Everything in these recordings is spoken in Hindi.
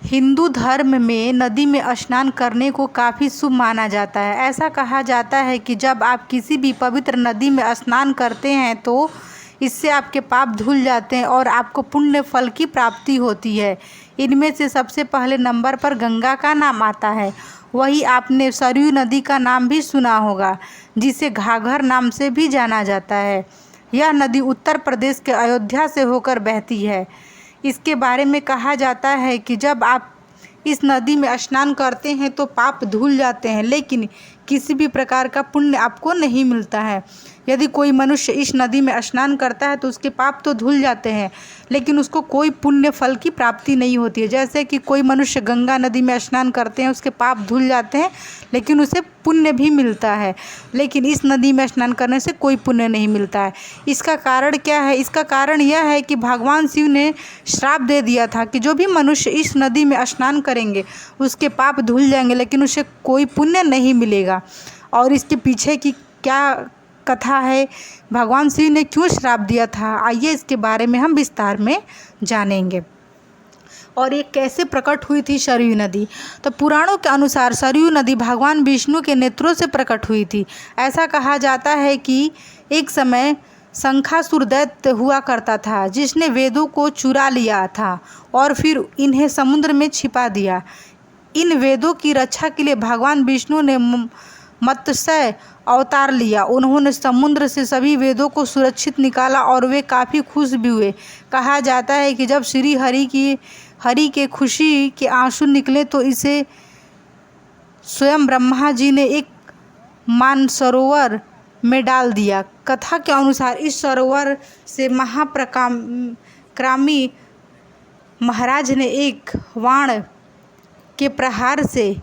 हिंदू धर्म में नदी में स्नान करने को काफ़ी शुभ माना जाता है। ऐसा कहा जाता है कि जब आप किसी भी पवित्र नदी में स्नान करते हैं तो इससे आपके पाप धुल जाते हैं और आपको पुण्य फल की प्राप्ति होती है। इनमें से सबसे पहले नंबर पर गंगा का नाम आता है। वही आपने सरयू नदी का नाम भी सुना होगा, जिसे घाघर नाम से भी जाना जाता है। यह नदी उत्तर प्रदेश के अयोध्या से होकर बहती है। इसके बारे में कहा जाता है कि जब आप इस नदी में स्नान करते हैं तो पाप धुल जाते हैं, लेकिन किसी भी प्रकार का पुण्य आपको नहीं मिलता है। यदि कोई मनुष्य इस नदी में स्नान करता है तो उसके पाप तो धुल जाते हैं, लेकिन उसको कोई पुण्य फल की प्राप्ति नहीं होती है। जैसे कि कोई मनुष्य गंगा नदी में स्नान करते हैं, उसके पाप धुल जाते हैं, लेकिन उसे पुण्य भी मिलता है। लेकिन इस नदी में स्नान करने से कोई पुण्य नहीं मिलता है। इसका कारण क्या है? इसका कारण यह है कि भगवान शिव ने श्राप दे दिया था कि जो भी मनुष्य इस नदी में स्नान करेंगे उसके पाप धुल जाएंगे, लेकिन उसे कोई पुण्य नहीं मिलेगा। और इसके पीछे की क्या कथा है, भगवान शिव ने क्यों श्राप दिया था, आइए इसके बारे में हम विस्तार में जानेंगे। और ये कैसे प्रकट हुई थी सरयू नदी? तो पुराणों के अनुसार सरयू नदी भगवान विष्णु के नेत्रों से प्रकट हुई थी। ऐसा कहा जाता है कि एक समय शंखासुर दैत्य हुआ करता था, जिसने वेदों को चुरा लिया था और फिर इन्हें समुद्र में छिपा दिया। इन वेदों की रक्षा के लिए भगवान विष्णु ने मत्स्य अवतार लिया। उन्होंने समुद्र से सभी वेदों को सुरक्षित निकाला और वे काफ़ी खुश भी हुए। कहा जाता है कि जब श्री हरि के खुशी के आंसू निकले तो इसे स्वयं ब्रह्मा जी ने एक मानसरोवर में डाल दिया। कथा के अनुसार इस सरोवर से महापराक्रमी महाराज ने एक बाण के प्रहार से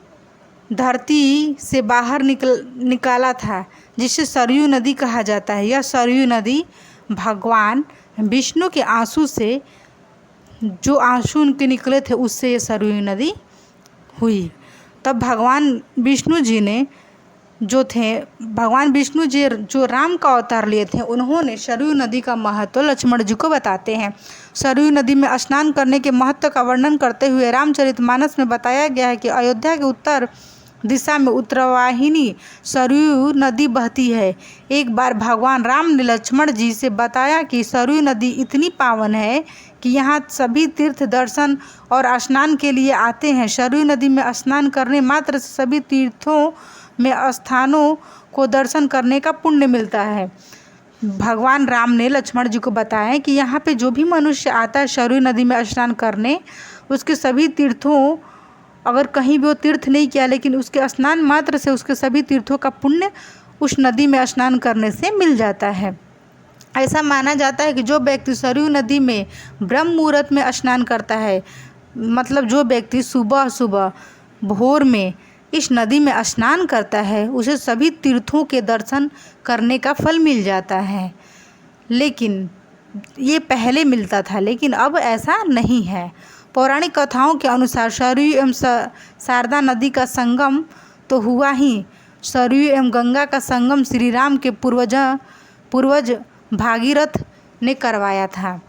धरती से बाहर निकाला था, जिसे सरयू नदी कहा जाता है। यह सरयू नदी भगवान विष्णु के आंसू से, जो आंसू उनके निकले थे, उससे ये सरयू नदी हुई। तब भगवान विष्णु जी जो राम का अवतार लिए थे, उन्होंने सरयू नदी का महत्व लक्ष्मण जी को बताते हैं। सरयू नदी में स्नान करने के महत्व का वर्णन करते हुए रामचरितमानस में बताया गया है कि अयोध्या के उत्तर दिशा में उत्तरवाहिनी सरयू नदी बहती है। एक बार भगवान राम ने लक्ष्मण जी से बताया कि सरयू नदी इतनी पावन है कि यहाँ सभी तीर्थ दर्शन और स्नान के लिए आते हैं। सरयू नदी में स्नान करने मात्र से सभी तीर्थों में स्थानों को दर्शन करने का पुण्य मिलता है। भगवान राम ने लक्ष्मण जी को बताया कि यहाँ पे जो भी मनुष्य आता है सरयू नदी में स्नान करने, उसके सभी तीर्थों, अगर कहीं भी वो तीर्थ नहीं किया, लेकिन उसके स्नान मात्र से उसके सभी तीर्थों का पुण्य उस नदी में स्नान करने से मिल जाता है। ऐसा माना जाता है कि जो व्यक्ति सरयू नदी में ब्रह्म मुहूर्त में स्नान करता है, मतलब जो व्यक्ति सुबह सुबह भोर में इस नदी में स्नान करता है, उसे सभी तीर्थों के दर्शन करने का फल मिल जाता है। लेकिन ये पहले मिलता था, लेकिन अब ऐसा नहीं है। पौराणिक कथाओं के अनुसार सरयू एवं शारदा नदी का संगम तो हुआ ही। सरयू एवं गंगा का संगम श्री राम के पूर्वज भागीरथ ने करवाया था।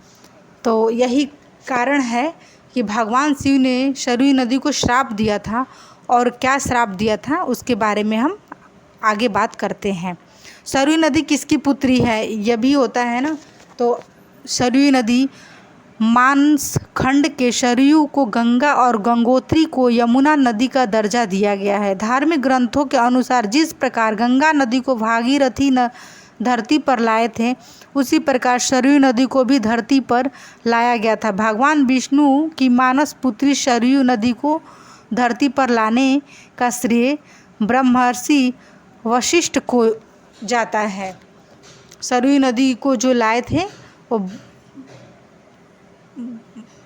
तो यही कारण है कि भगवान शिव ने सरयू नदी को श्राप दिया था। और क्या श्राप दिया था उसके बारे में हम आगे बात करते हैं। सरयू नदी किसकी पुत्री है, यह भी होता है ना। तो सरयू नदी मानस खंड के सरयू को गंगा और गंगोत्री को यमुना नदी का दर्जा दिया गया है। धार्मिक ग्रंथों के अनुसार जिस प्रकार गंगा नदी को भागीरथी धरती पर लाए थे, उसी प्रकार सरयू नदी को भी धरती पर लाया गया था। भगवान विष्णु की मानस पुत्री सरयू नदी को धरती पर लाने का श्रेय ब्रह्मर्षि वशिष्ठ को जाता है। सरयू नदी को जो लाए थे वो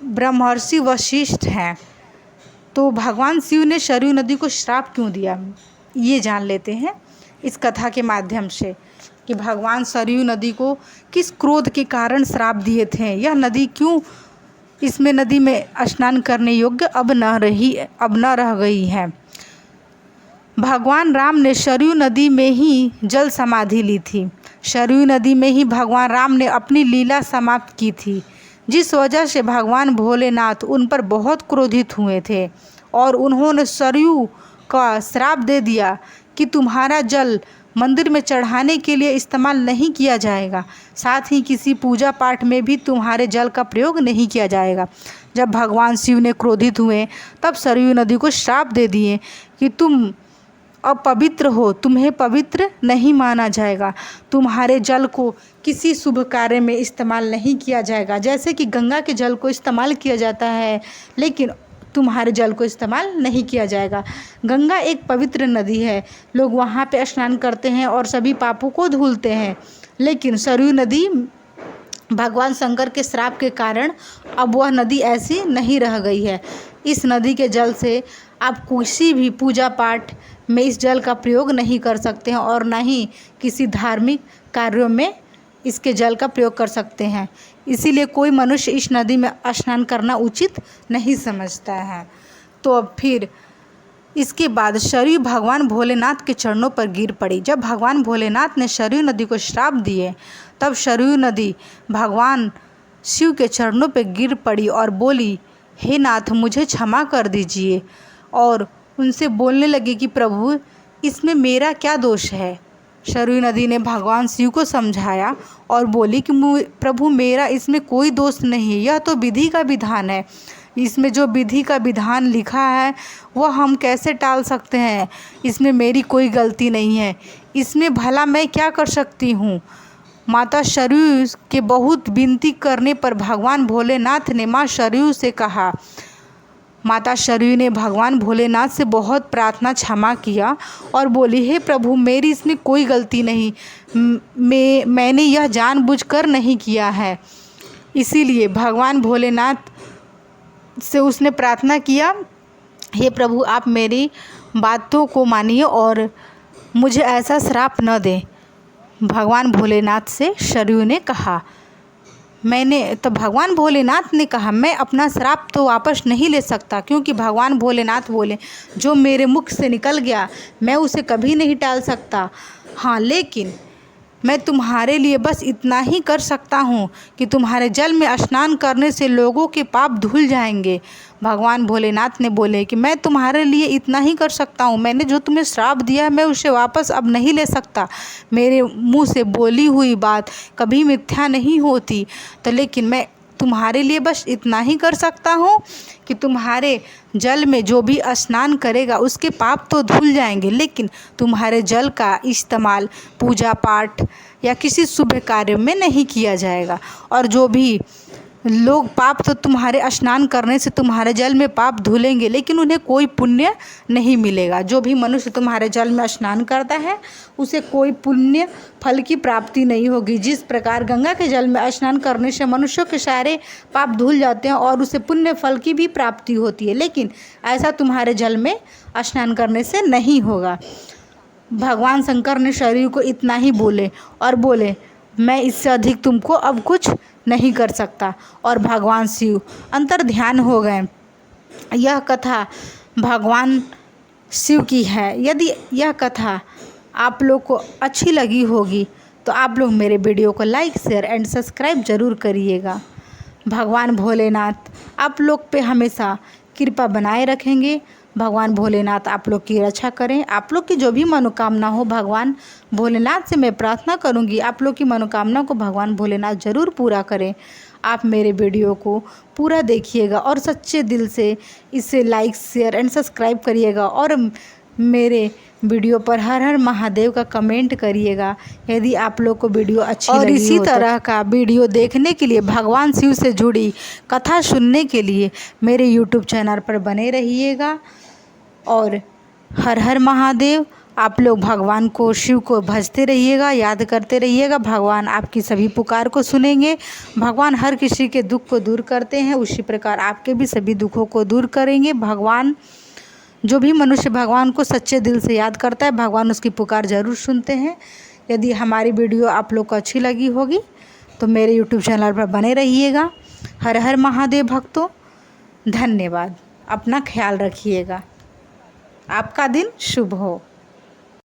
ब्रह्मर्षि वशिष्ठ हैं। तो भगवान शिव ने सरयू नदी को श्राप क्यों दिया, ये जान लेते हैं इस कथा के माध्यम से कि भगवान सरयू नदी को किस क्रोध के कारण श्राप दिए थे। यह नदी क्यों इसमें नदी में स्नान करने योग्य अब न रह गई है। भगवान राम ने सरयू नदी में ही जल समाधि ली थी। सरयू नदी में ही भगवान राम ने अपनी लीला समाप्त की थी। जिस वजह से भगवान भोलेनाथ उन पर बहुत क्रोधित हुए थे और उन्होंने सरयू का श्राप दे दिया कि तुम्हारा जल मंदिर में चढ़ाने के लिए इस्तेमाल नहीं किया जाएगा, साथ ही किसी पूजा पाठ में भी तुम्हारे जल का प्रयोग नहीं किया जाएगा। जब भगवान शिव ने क्रोधित हुए तब सरयू नदी को श्राप दे दिए कि तुम अपवित्र हो, तुम्हें पवित्र नहीं माना जाएगा, तुम्हारे जल को किसी शुभ कार्य में इस्तेमाल नहीं किया जाएगा। जैसे कि गंगा के जल को इस्तेमाल किया जाता है, लेकिन तुम्हारे जल को इस्तेमाल नहीं किया जाएगा। गंगा एक पवित्र नदी है, लोग वहाँ पे स्नान करते हैं और सभी पापों को धुलते हैं, लेकिन सरयू नदी भगवान शंकर के श्राप के कारण अब वह नदी ऐसी नहीं रह गई है। इस नदी के जल से आप किसी भी पूजा पाठ में इस जल का प्रयोग नहीं कर सकते हैं और ना ही किसी धार्मिक कार्यों में इसके जल का प्रयोग कर सकते हैं। इसीलिए कोई मनुष्य इस नदी में स्नान करना उचित नहीं समझता है। तो अब फिर इसके बाद सरयू भगवान भोलेनाथ के चरणों पर गिर पड़ी। जब भगवान भोलेनाथ ने सरयू नदी को श्राप दिए तब सरयू नदी भगवान शिव के चरणों पर गिर पड़ी और बोली, हे नाथ, मुझे क्षमा कर दीजिए। और उनसे बोलने लगी कि प्रभु, इसमें मेरा क्या दोष है। सरयू नदी ने भगवान शिव को समझाया और बोली कि प्रभु, मेरा इसमें कोई दोष नहीं है, यह तो विधि का विधान है। इसमें जो विधि का विधान लिखा है वह हम कैसे टाल सकते हैं। इसमें मेरी कोई गलती नहीं है, इसमें भला मैं क्या कर सकती हूँ। माता सरयू के बहुत विनती करने पर भगवान भोलेनाथ ने माँ सरयू से कहा। माता सरयू ने भगवान भोलेनाथ से बहुत प्रार्थना क्षमा किया और बोली, हे प्रभु, मेरी इसमें कोई गलती नहीं, मैंने यह जानबूझकर नहीं किया है। इसीलिए भगवान भोलेनाथ से उसने प्रार्थना किया, हे प्रभु, आप मेरी बातों को मानिए और मुझे ऐसा श्राप न दें। भगवान भोलेनाथ से सरयू ने कहा। भगवान भोलेनाथ ने कहा, मैं अपना श्राप तो वापस नहीं ले सकता, क्योंकि भगवान भोलेनाथ बोले, जो मेरे मुख से निकल गया मैं उसे कभी नहीं टाल सकता। हाँ, लेकिन मैं तुम्हारे लिए बस इतना ही कर सकता हूँ कि तुम्हारे जल में स्नान करने से लोगों के पाप धुल जाएंगे। भगवान भोलेनाथ ने बोले कि मैं तुम्हारे लिए इतना ही कर सकता हूँ, मैंने जो तुम्हें श्राप दिया है मैं उसे वापस अब नहीं ले सकता। मेरे मुंह से बोली हुई बात कभी मिथ्या नहीं होती, तो लेकिन मैं तुम्हारे लिए बस इतना ही कर सकता हूँ कि तुम्हारे जल में जो भी स्नान करेगा उसके पाप तो धुल जाएंगे, लेकिन तुम्हारे जल का इस्तेमाल पूजा पाठ या किसी शुभ कार्य में नहीं किया जाएगा। और जो भी लोग पाप, तो तुम्हारे स्नान करने से तुम्हारे जल में पाप धुलेंगे, लेकिन उन्हें कोई पुण्य नहीं मिलेगा। जो भी मनुष्य तुम्हारे जल में स्नान करता है उसे कोई पुण्य फल की प्राप्ति नहीं होगी। जिस प्रकार गंगा के जल में स्नान करने से मनुष्यों के सारे पाप धुल जाते हैं और उसे पुण्य फल की भी प्राप्ति होती है, लेकिन ऐसा तुम्हारे जल में स्नान करने से नहीं होगा। भगवान शंकर ने सरयू को इतना ही बोले और बोले, मैं इससे अधिक तुमको अब कुछ नहीं कर सकता। और भगवान शिव अंतर ध्यान हो गए। यह कथा भगवान शिव की है। यदि यह कथा आप लोग को अच्छी लगी होगी तो आप लोग मेरे वीडियो को लाइक, शेयर एंड सब्सक्राइब ज़रूर करिएगा। भगवान भोलेनाथ आप लोग पे हमेशा कृपा बनाए रखेंगे। भगवान भोलेनाथ आप लोग की रक्षा करें। आप लोग की जो भी मनोकामना हो भगवान भोलेनाथ से मैं प्रार्थना करूंगी, आप लोग की मनोकामना को भगवान भोलेनाथ ज़रूर पूरा करें। आप मेरे वीडियो को पूरा देखिएगा और सच्चे दिल से इसे लाइक, शेयर एंड सब्सक्राइब करिएगा और मेरे वीडियो पर हर हर महादेव का कमेंट करिएगा यदि आप लोग को वीडियो अच्छी लगी हो। और इसी तरह का वीडियो देखने के लिए, भगवान शिव से जुड़ी कथा सुनने के लिए मेरे यूट्यूब चैनल पर बने रहिएगा। और हर हर महादेव। आप लोग भगवान को, शिव को भजते रहिएगा, याद करते रहिएगा। भगवान आपकी सभी पुकार को सुनेंगे। भगवान हर किसी के दुख को दूर करते हैं, उसी प्रकार आपके भी सभी दुखों को दूर करेंगे। भगवान, जो भी मनुष्य भगवान को सच्चे दिल से याद करता है भगवान उसकी पुकार ज़रूर सुनते हैं। यदि हमारी वीडियो आप लोग को अच्छी लगी होगी तो मेरे यूट्यूब चैनल पर बने रहिएगा। हर हर महादेव भक्तों, धन्यवाद। अपना ख्याल रखिएगा। आपका दिन शुभ हो।